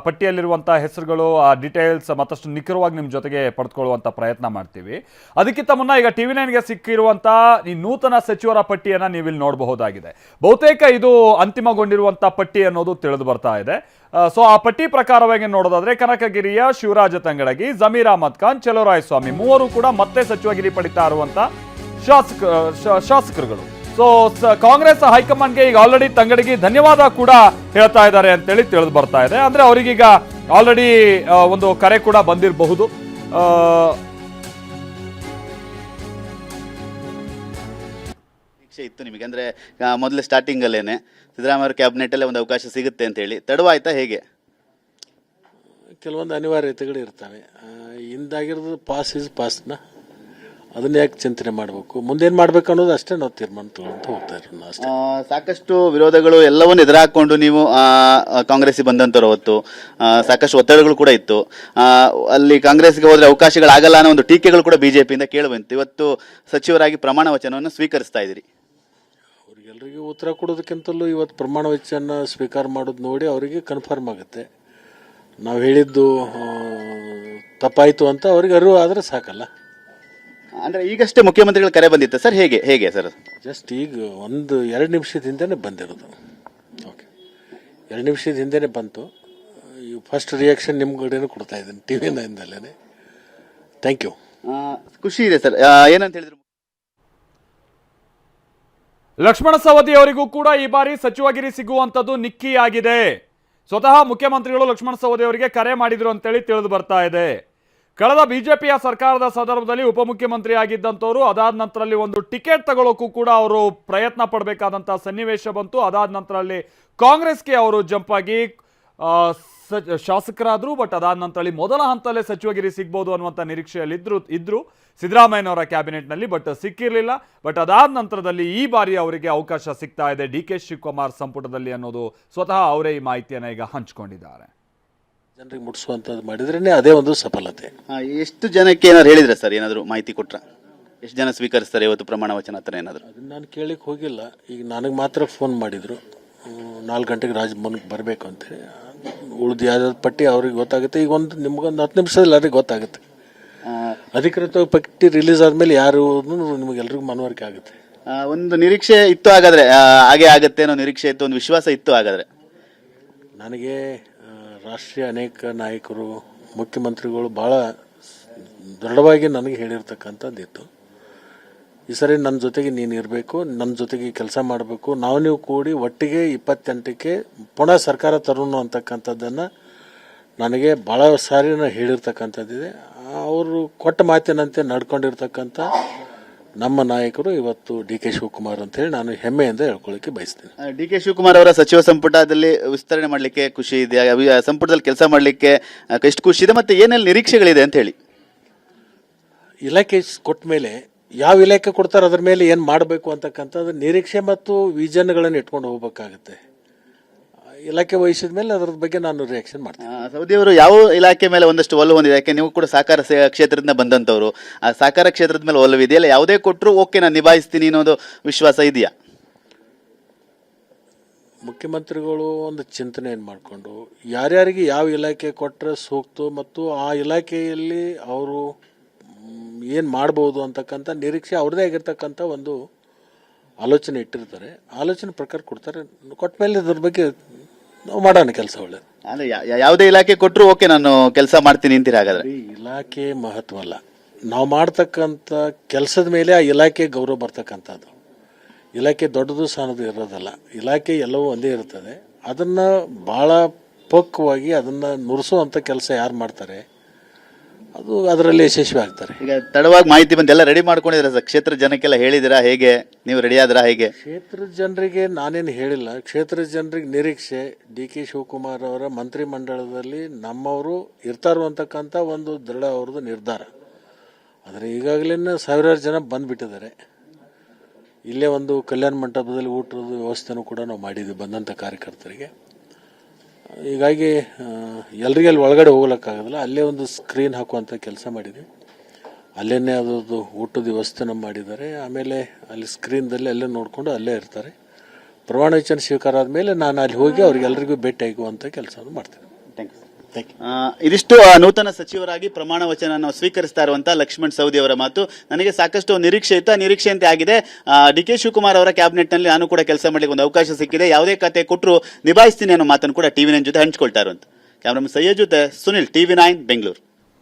ಪಟ್ಟಿಯಲ್ಲಿರುವಂತಹ ಹೆಸರುಗಳು, ಆ ಡೀಟೇಲ್ಸ್ ಮತ್ತಷ್ಟು ನಿಖರವಾಗಿ ನಿಮ್ಮ ಜೊತೆಗೆ ಪಡೆದುಕೊಳ್ಳುವಂಥ ಪ್ರಯತ್ನ ಮಾಡ್ತೀವಿ. ಅದಕ್ಕಿಂತ ಮುನ್ನ ಈಗ TV9ಗೆ ಸಿಕ್ಕಿರುವಂಥ ಈ ನೂತನ ಸಚಿವರ ಪಟ್ಟಿಯನ್ನು ನೀವಿಲ್ಲಿ ನೋಡಬಹುದಾಗಿದೆ. ಬಹುತೇಕ ಇದು ಅಂತಿಮಗೊಂಡಿರುವಂಥ ಪಟ್ಟಿ ಅನ್ನೋದು ತಿಳಿದು ಬರ್ತಾ ಇದೆ. ಸೊ ಆ ಪಟ್ಟಿ ಪ್ರಕಾರವಾಗಿ ನೋಡೋದಾದ್ರೆ ಕನಕಗಿರಿಯ ಶಿವರಾಜ ತಂಗಡಗಿ, ಜಮೀರ್ ಅಹಮದ್ ಖಾನ್, ಚಲುವರಾಯಸ್ವಾಮಿ ಮೂವರು ಕೂಡ ಮತ್ತೆ ಸಚಿವಗಿರಿ ಪಡಿತಾ ಇರುವಂಥ ಶಾಸಕರುಗಳು. ಸೊ ಕಾಂಗ್ರೆಸ್ ಹೈಕಮಾಂಡ್ಗೆ ಈಗ ಆಲ್ರೆಡಿ ತಂಗಡಗಿ ಧನ್ಯವಾದ ಕೂಡ ಹೇಳ್ತಾ ಇದ್ದಾರೆ ಅಂತೇಳಿ ತಿಳಿದು ಬರ್ತಾ ಇದೆ. ಅಂದ್ರೆ ಅವರಿಗೀಗ ಆಲ್ರೆಡಿ ಒಂದು ಕರೆ ಕೂಡ ಬಂದಿರಬಹುದು. ನಿರೀಕ್ಷೆ ಇತ್ತು ನಿಮಗೆ? ಅಂದ್ರೆ ಮೊದಲು ಸ್ಟಾರ್ಟಿಂಗ್ ಅಲ್ಲೇನೆ ಸಿದ್ದರಾಮಯ್ಯ ಕ್ಯಾಬಿನೆಟ್ ಅಲ್ಲೇ ಒಂದು ಅವಕಾಶ ಸಿಗುತ್ತೆ ಅಂತ ಹೇಳಿ ತಡವಾಯ್ತಾ ಹೇಗೆ? ಕೆಲವೊಂದು ಅನಿವಾರ್ಯತೆಗಳು ಇರ್ತವೆ. ಹಿಂದಾಗಿರೋದು ಪಾಸ್ ಇಸ್ ಪಾಸ್ನ, ಅದನ್ನ ಯಾಕೆ ಚಿಂತನೆ ಮಾಡಬೇಕು, ಮುಂದೇನು ಮಾಡ್ಬೇಕು ಅನ್ನೋದು ಅಷ್ಟೇ ನಾವು ತೀರ್ಮಾನ ತಗೊಂಡು ಹೋಗ್ತಾ ಇರೋಣ ಅಷ್ಟೇ. ಸಾಕಷ್ಟು ವಿರೋಧಗಳು ಎಲ್ಲವನ್ನೂ ಎದುರಾಕೊಂಡು ನೀವು ಕಾಂಗ್ರೆಸ್ಗೆ ಬಂದಂತವ್ರು ಹೊತ್ತು ಸಾಕಷ್ಟು ಒತ್ತಡಗಳು ಕೂಡ ಇತ್ತು. ಅಲ್ಲಿ ಕಾಂಗ್ರೆಸ್ಗೆ ಹೋದ್ರೆ ಅವಕಾಶಗಳಾಗಲ್ಲ ಅನ್ನೋ ಒಂದು ಟೀಕೆಗಳು ಕೂಡ ಬಿಜೆಪಿಯಿಂದ ಕೇಳುವಂತು. ಇವತ್ತು ಸಚಿವರಾಗಿ ಪ್ರಮಾಣ ವಚನವನ್ನು ಸ್ವೀಕರಿಸ್ತಾ ಇದ್ದೀರಿ. ಅವ್ರಿಗೆಲ್ಲರಿಗೂ ಉತ್ತರ ಕೊಡೋದಕ್ಕಿಂತಲೂ ಇವತ್ತು ಪ್ರಮಾಣ ವಚನ ಸ್ವೀಕಾರ ಮಾಡೋದು ನೋಡಿ ಅವರಿಗೆ ಕನ್ಫರ್ಮ್ ಆಗುತ್ತೆ. ನಾವು ಹೇಳಿದ್ದು ತಪ್ಪಾಯಿತು ಅಂತ ಅವ್ರಿಗೆ ಅರಿವು ಆದರೆ ಸಾಕಲ್ಲ. ಅಂದ್ರೆ ಈಗಷ್ಟೇ ಮುಖ್ಯಮಂತ್ರಿಗಳ ಕರೆ ಬಂದಿತ್ತು ಸರ್, ಹೇಗೆ ಹೇಗೆ ಸರ್? ಜಸ್ಟ್ ಈಗ 1-2 ನಿಮಿಷದ ಹಿಂದೆನೆ ಬಂದಿರೋದು. ಓಕೆ, 2 ನಿಮಿಷದ ಹಿಂದೆನೆ ಬಂತು. ಫಸ್ಟ್ ರಿಯಾಕ್ಷನ್ ನಿಮ್ಮ ಕಡೆನೂ ಕೊಡ್ತಾ ಇದ್ದೀನಿ TV9ದಲ್ಲೇ. Thank you. ಖುಷಿ ಇದೆ ಸರ್. ಏನಂತ ಹೇಳಿದ್ರು? ಲಕ್ಷ್ಮಣ ಸವದಿ ಅವರಿಗೂ ಕೂಡ ಈ ಬಾರಿ ಸಚಿವಗಿರಿ ಸಿಗುವಂಥದ್ದು ನಿಕ್ಕಿಯಾಗಿದೆ. ಸ್ವತಃ ಮುಖ್ಯಮಂತ್ರಿಗಳು ಲಕ್ಷ್ಮಣ ಸವದಿ ಅವರಿಗೆ ಕರೆ ಮಾಡಿದ್ರು ಅಂತೇಳಿ ತಿಳಿದು ಬರ್ತಾ ಇದೆ. ಕಳೆದ ಬಿಜೆಪಿಯ ಸರ್ಕಾರದ ಸಂದರ್ಭದಲ್ಲಿ ಉಪಮುಖ್ಯಮಂತ್ರಿ ಆಗಿದ್ದಂಥವ್ರು ಅದಾದ ನಂತರದಲ್ಲಿ ಒಂದು ಟಿಕೆಟ್ ತಗೊಳ್ಳೋಕ್ಕೂ ಕೂಡ ಅವರು ಪ್ರಯತ್ನ ಪಡಬೇಕಾದಂಥ ಸನ್ನಿವೇಶ ಬಂತು. ಅದಾದ ನಂತರದಲ್ಲಿ ಕಾಂಗ್ರೆಸ್ಗೆ ಅವರು ಜಂಪ್ ಆಗಿ ಶಾಸಕರಾದರು. ಬಟ್ ಅದಾದ ನಂತರದಲ್ಲಿ ಮೊದಲ ಹಂತದಲ್ಲೇ ಸಚಿವಗಿರಿ ಸಿಗ್ಬೋದು ಅನ್ನುವಂಥ ನಿರೀಕ್ಷೆಯಲ್ಲಿ ಇದ್ರು ಸಿದ್ದರಾಮಯ್ಯನವರ ಕ್ಯಾಬಿನೆಟ್ನಲ್ಲಿ. ಬಟ್ ಸಿಕ್ಕಿರಲಿಲ್ಲ. ಬಟ್ ಅದಾದ ನಂತರದಲ್ಲಿ ಈ ಬಾರಿ ಅವರಿಗೆ ಅವಕಾಶ ಸಿಗ್ತಾ ಇದೆ DK ಶಿವಕುಮಾರ್ ಸಂಪುಟದಲ್ಲಿ ಅನ್ನೋದು ಸ್ವತಃ ಅವರೇ ಈ ಮಾಹಿತಿಯನ್ನು ಈಗ ಹಂಚಿಕೊಂಡಿದ್ದಾರೆ. ಜನರಿಗೆ ಮುಟ್ಟಿಸುವಂಥದ್ದು ಮಾಡಿದ್ರೇ ಅದೇ ಒಂದು ಸಫಲತೆ. ಎಷ್ಟು ಜನಕ್ಕೆ ಏನಾದ್ರು ಹೇಳಿದ್ರೆ ಸರ್? ಏನಾದ್ರು ಮಾಹಿತಿ ಕೊಟ್ರ? ಎಷ್ಟು ಜನ ಸ್ವೀಕರಿಸ್ತಾರೆ ಇವತ್ತು ಪ್ರಮಾಣ ವಚನ ಹತ್ರ ಏನಾದ್ರು? ಅದನ್ನ ನಾನು ಕೇಳಿಕ್ ಹೋಗಿಲ್ಲ. ಈಗ ನನಗೆ ಮಾತ್ರ ಫೋನ್ ಮಾಡಿದ್ರು 4 ಗಂಟೆಗೆ ರಾಜಭವನಕ್ಕೆ ಬರಬೇಕು ಅಂತೇಳಿ. ಉಳಿದು ಯಾವ್ದಾದ್ರು ಪಟ್ಟಿ ಅವ್ರಿಗೆ ಗೊತ್ತಾಗುತ್ತೆ. ಈಗ ನಿಮ್ಗೊಂದು 10 ನಿಮಿಷದಲ್ಲಿ ಅವ್ರಿಗೆ ಗೊತ್ತಾಗುತ್ತೆ. ಅಧಿಕೃತ ಪಟ್ಟಿ ರಿಲೀಸ್ ಆದ್ಮೇಲೆ ಯಾರು ನಿಮಗೆಲ್ರಿಗೂ ಮನವರಿಕೆ ಆಗುತ್ತೆ. ಒಂದು ನಿರೀಕ್ಷೆ ಇತ್ತು ಹಾಗಾದ್ರೆ, ಹಾಗೆ ಆಗತ್ತೆ ಅನ್ನೋ ನಿರೀಕ್ಷೆ ಇತ್ತು, ಒಂದು ವಿಶ್ವಾಸ ಇತ್ತು ಹಾಗಾದ್ರೆ? ನನಗೆ ರಾಷ್ಟ್ರೀಯ ಅನೇಕ ನಾಯಕರು, ಮುಖ್ಯಮಂತ್ರಿಗಳು ಭಾಳ ದೃಢವಾಗಿ ನನಗೆ ಹೇಳಿರ್ತಕ್ಕಂಥದ್ದಿತ್ತು. ಈ ಸರಿ ನನ್ನ ಜೊತೆಗೆ ನೀನು ಇರಬೇಕು, ನನ್ನ ಜೊತೆಗೆ ಕೆಲಸ ಮಾಡಬೇಕು, ನೀವು ಕೂಡಿ ಒಟ್ಟಿಗೆ 28ಕ್ಕೆ ಪುನಃ ಸರ್ಕಾರ ತರೋಣ ಅಂತಕ್ಕಂಥದ್ದನ್ನು ನನಗೆ ಭಾಳ ಸಾರಿ ಹೇಳಿರ್ತಕ್ಕಂಥದ್ದಿದೆ. ಅವರು ಕೊಟ್ಟ ಮಾತಿನಂತೆ ನಡ್ಕೊಂಡಿರ್ತಕ್ಕಂಥ ನಮ್ಮ ನಾಯಕರು ಇವತ್ತು DK ಶಿವಕುಮಾರ್ ಅಂತ ಹೇಳಿ ನಾನು ಹೆಮ್ಮೆಯಿಂದ ಹೇಳ್ಕೊಳ್ಳಿಕ್ಕೆ ಬಯಸ್ತೀನಿ. DK ಶಿವಕುಮಾರ್ ಅವರ ಸಚಿವ ಸಂಪುಟದಲ್ಲಿ ವಿಸ್ತರಣೆ ಮಾಡಲಿಕ್ಕೆ ಖುಷಿ ಇದೆಯಾ? ಸಂಪುಟದಲ್ಲಿ ಕೆಲಸ ಮಾಡಲಿಕ್ಕೆ ಎಷ್ಟು ಖುಷಿ ಇದೆ, ಮತ್ತೆ ಏನೆಲ್ಲ ನಿರೀಕ್ಷೆಗಳಿದೆ ಅಂತ ಹೇಳಿ? ಇಲಾಖೆ ಕೊಟ್ಟ ಮೇಲೆ ಯಾವ ಇಲಾಖೆ ಕೊಡ್ತಾರೆ ಅದ್ರ ಮೇಲೆ ಏನು ಮಾಡಬೇಕು ಅಂತಕ್ಕಂಥದ್ದು ನಿರೀಕ್ಷೆ ಮತ್ತು ವಿಷನ್ಗಳನ್ನು ಇಟ್ಕೊಂಡು ಹೋಗ್ಬೇಕಾಗತ್ತೆ. ಇಲಾಖೆ ವಹಿಸಿದ ಮೇಲೆ ಅದ್ರ ಬಗ್ಗೆ ನಾನು ರಿಯಾಕ್ಷನ್ ಮಾಡ್ತೀನಿ. ಸೌದಿ ಅವರು ಯಾವ ಇಲಾಖೆ ಮೇಲೆ ಒಂದಷ್ಟು ಒಲವು ಹೊಂದಿದೆ? ಯಾಕೆ ನೀವು ಕೂಡ ಸಹಕಾರ ಕ್ಷೇತ್ರದಿಂದ ಬಂದಂತವರು, ಆ ಸಹಕಾರ ಕ್ಷೇತ್ರದ ಮೇಲೆ ಒಲವು ಇದೆಯಲ್ಲ, ಯಾವುದೇ ಕೊಟ್ಟರು ಓಕೆ ನಾನು ನಿಭಾಯಿಸ್ತೀನಿ ಅನ್ನೋದು ವಿಶ್ವಾಸ ಇದೆಯಾ? ಮುಖ್ಯಮಂತ್ರಿಗಳು ಒಂದು ಚಿಂತನೆಯನ್ನು ಮಾಡಿಕೊಂಡು ಯಾರ್ಯಾರಿಗೆ ಯಾವ ಇಲಾಖೆ ಕೊಟ್ಟರೆ ಸೂಕ್ತ ಮತ್ತು ಆ ಇಲಾಖೆಯಲ್ಲಿ ಅವರು ಏನು ಮಾಡ್ಬೋದು ಅಂತಕ್ಕಂಥ ನಿರೀಕ್ಷೆ ಅವ್ರದ್ದೇ ಆಗಿರ್ತಕ್ಕಂಥ ಒಂದು ಆಲೋಚನೆ ಇಟ್ಟಿರ್ತಾರೆ. ಆಲೋಚನೆ ಪ್ರಕಾರ ಕೊಡ್ತಾರೆ. ಕೊಟ್ಟ ಮೇಲೆ ಅದ್ರ ಬಗ್ಗೆ ನಾವು ಮಾಡೋಣ ಕೆಲಸ ಒಳ್ಳೇದು. ಅಂದ್ರೆ ಯಾವುದೇ ಇಲಾಖೆ ಕೊಟ್ಟರು ಓಕೆ ನಾನು ಕೆಲಸ ಮಾಡ್ತೀನಿ ಅಂತೀರಿ ಹಾಗಾದ್ರೆ? ಇಲಾಖೆ ಮಹತ್ವ ಅಲ್ಲ, ನಾವು ಮಾಡ್ತಕ್ಕಂಥ ಕೆಲಸದ ಮೇಲೆ ಆ ಇಲಾಖೆ ಗೌರವ ಬರ್ತಕ್ಕಂಥದ್ದು. ಇಲಾಖೆ ದೊಡ್ಡದು ಸಣ್ಣದು ಇರೋದಲ್ಲ, ಇಲಾಖೆ ಎಲ್ಲವೂ ಒಂದೇ ಇರ್ತದೆ. ಅದನ್ನು ಭಾಳ ಪಕ್ವವಾಗಿ ಅದನ್ನು ನುರಿಸುವಂಥ ಕೆಲಸ ಯಾರು ಮಾಡ್ತಾರೆ ಅದು ಅದರಲ್ಲಿ ಯಶಸ್ವಿ ಆಗ್ತಾರೆ. ಈಗ ತಡವಾಗಿ ಮಾಹಿತಿ ಬಂದು ಎಲ್ಲ ರೆಡಿ ಮಾಡ್ಕೊಂಡಿದ್ದೀರಾ ಸರ್? ಕ್ಷೇತ್ರ ಜನಕ್ಕೆಲ್ಲ ಹೇಳಿದಿರಾ? ಹೇಗೆ ನೀವು ರೆಡಿ ಆದ್ರಾ ಹೇಗೆ? ಕ್ಷೇತ್ರದ ಜನರಿಗೆ ನಾನೇನು ಹೇಳಿಲ್ಲ. ಕ್ಷೇತ್ರದ ಜನರಿಗೆ ನಿರೀಕ್ಷೆ DK ಶಿವಕುಮಾರ್ ಅವರ ಮಂತ್ರಿ ಮಂಡಳದಲ್ಲಿ ನಮ್ಮವರು ಇರ್ತಾರೋ ಅಂತಕ್ಕಂಥ ಒಂದು ದೃಢ ಅವ್ರದ್ದು ನಿರ್ಧಾರ. ಆದರೆ ಈಗಾಗಲೇ ಸಾವಿರಾರು ಜನ ಬಂದುಬಿಟ್ಟಿದ್ದಾರೆ. ಇಲ್ಲೇ ಒಂದು ಕಲ್ಯಾಣ ಮಂಟಪದಲ್ಲಿ ಊಟದ ವ್ಯವಸ್ಥೆನೂ ಕೂಡ ನಾವು ಮಾಡಿದ್ವಿ ಬಂದಂಥ ಕಾರ್ಯಕರ್ತರಿಗೆ. ಹೀಗಾಗಿ ಎಲ್ರಿಗೆ ಅಲ್ಲಿ ಒಳಗಡೆ ಹೋಗ್ಲಿಕ್ಕಾಗೋದಿಲ್ಲ. ಅಲ್ಲೇ ಒಂದು ಸ್ಕ್ರೀನ್ ಹಾಕುವಂಥ ಕೆಲಸ ಮಾಡಿದ್ವಿ. ಅಲ್ಲೇ ಅದರದ್ದು ಊಟದ ವ್ಯವಸ್ಥೆನ ಮಾಡಿದ್ದಾರೆ. ಆಮೇಲೆ ಅಲ್ಲಿ ಸ್ಕ್ರೀನ್ದಲ್ಲಿ ಅಲ್ಲೇ ನೋಡಿಕೊಂಡು ಅಲ್ಲೇ ಇರ್ತಾರೆ. ಪ್ರಮಾಣ ವಚನ ಸ್ವೀಕಾರ ಆದಮೇಲೆ ನಾನು ಅಲ್ಲಿ ಹೋಗಿ ಅವ್ರಿಗೆಲ್ಲರಿಗೂ ಭೇಟಿ ಆಗುವಂಥ ಕೆಲಸವನ್ನು ಮಾಡ್ತೀನಿ. Thank you. ಇದಿಷ್ಟು ನೂತನ ಸಚಿವರಾಗಿ ಪ್ರಮಾಣ ವಚನ ಸ್ವೀಕರಿಸ್ತಾ ಇರುವಂತ ಲಕ್ಷ್ಮಣ್ ಸವದಿ ಅವರ ಮಾತು. ನನಗೆ ಸಾಕಷ್ಟು ನಿರೀಕ್ಷೆಯಂತೆ ಆಗಿದೆ. ಡಿ ಕೆ ಶಿವಕುಮಾರ್ ಅವರ ಕ್ಯಾಬಿನೆಟ್ ನಲ್ಲಿ ನಾನು ಕೂಡ ಕೆಲಸ ಮಾಡ್ಲಿಕ್ಕೆ ಒಂದು ಅವಕಾಶ ಸಿಕ್ಕಿದೆ. ಯಾವುದೇ ಖಾತೆ ಕೊಟ್ಟರು ನಿಭಾಯಿಸ್ತೀನಿ ಅನ್ನೋ ಮಾತನ್ನು ಕೂಡ TV9 ಜೊತೆ ಹಂಚ್ಕೊಳ್ತಾ ಇರುವಂತ ಕ್ಯಾಮ್ರಾಮನ್ ಸಯ್ಯದ್ ಜೊತೆ ಸುನಿಲ್, TV9 ಬೆಂಗಳೂರು.